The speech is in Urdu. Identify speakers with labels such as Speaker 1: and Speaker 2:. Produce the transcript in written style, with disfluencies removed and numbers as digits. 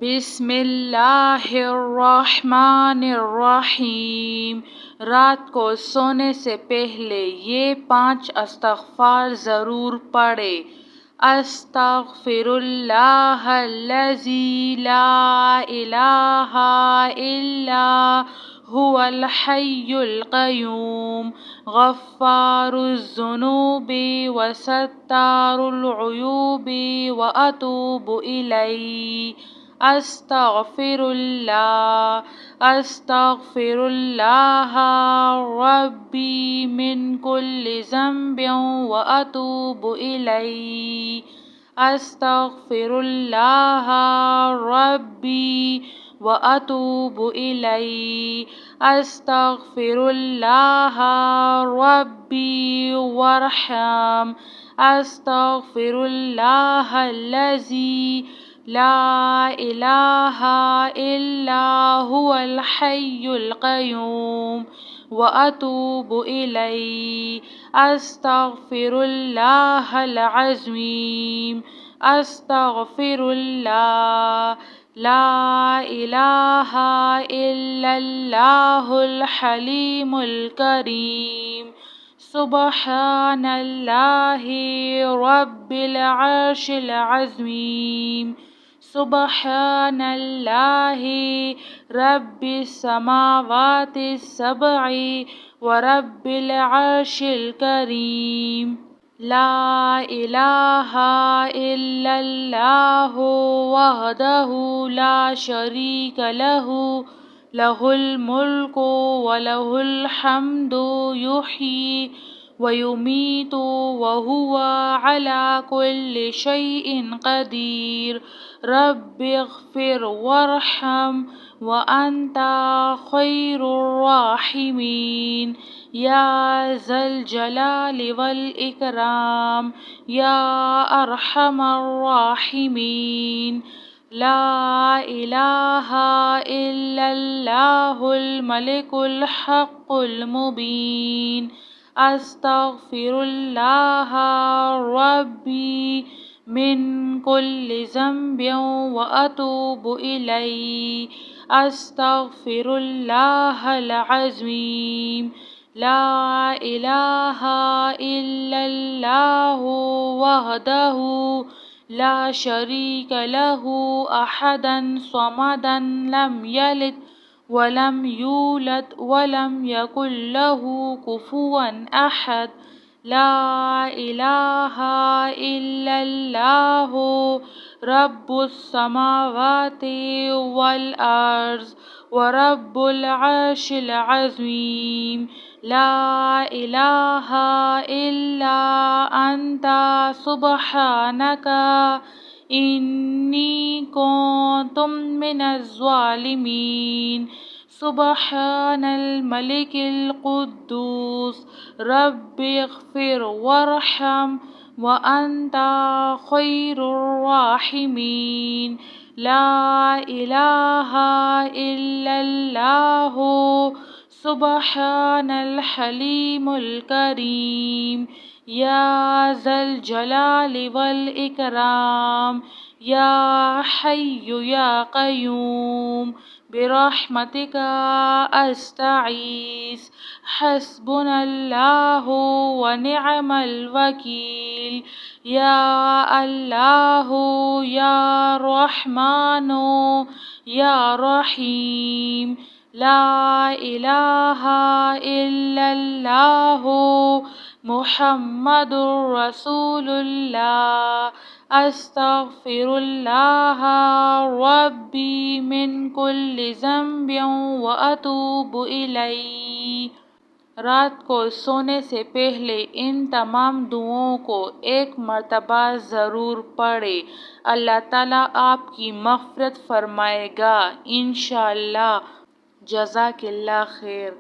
Speaker 1: بسم اللہ الرحمن الرحیم۔ رات کو سونے سے پہلے یہ 5 استغفار ضرور پڑھے۔ استغفر اللہ الذی لا الہ الا هو الحی القیوم غفار الذنوب وستار العیوب واتوب الیہ۔ استغفر اللہ ربی من کل ذنب واتوب الیہ۔ استغفر اللہ ربی واتوب الیہ۔ استغفر اللہ ربی وارحم۔ استغفر اللہ الذی لا الہ الا هو الحی القیوم واتوب الیہ۔ استغفر اللہ العظیم۔ استغفر اللہ لا الہ الا اللہ الحلیم الکریم۔ سبحان اللہ رب العرش العظیم۔ سبحان اللہ رب السماوات السبع ورب العرش الکریم۔ لا الہ الا اللہ وحدہ لا شریک لہ لہ الملک ولہ الحمد یحیی ویمیت وہو علی کل شیء قدیر۔ رب اغفر وارحم وانت خیر الراحمین۔ یا ذا الجلال والاکرام یا ارحم الراحمین۔ لا الہ الا اللہ الملک الحق المبین۔ استغفر اللہ ربی من کل ذنب واتوب الیہ۔ استغفر اللہ العظیم۔ لا الہ الا اللہ وحدہ لا شریک لہ احد صمد لم یلد ولم یولد ولم یکن لہ کفوا احد۔ لا الہ الا اللہ رب السماوات والارض ورب العرش العظیم۔ لا الہ الا انت سبحانک انی کنت من الظالمین۔ سبحان الملک القدوس رب اغفر وارحم وانت خیر الراحمین۔ لا الہ الا اللہ سبحان الحلیم الکریم۔ یا ذا الجلال والاکرام یا حی یا قیوم برحمتک استغیث۔ حسبنا اللہ ونعم الوکیل۔ یا اللہ یا رحمن یا رحیم۔ لا الہ الا اللہ محمد رسول اللہ۔ استغفر اللہ ربی من کل ذنب واتوب الیہ۔ رات کو سونے سے پہلے ان تمام دعاؤں کو 1 مرتبہ ضرور پڑھے۔ اللہ تعالیٰ آپ کی مغفرت فرمائے گا انشاءاللہ۔ جزاک اللہ خیر۔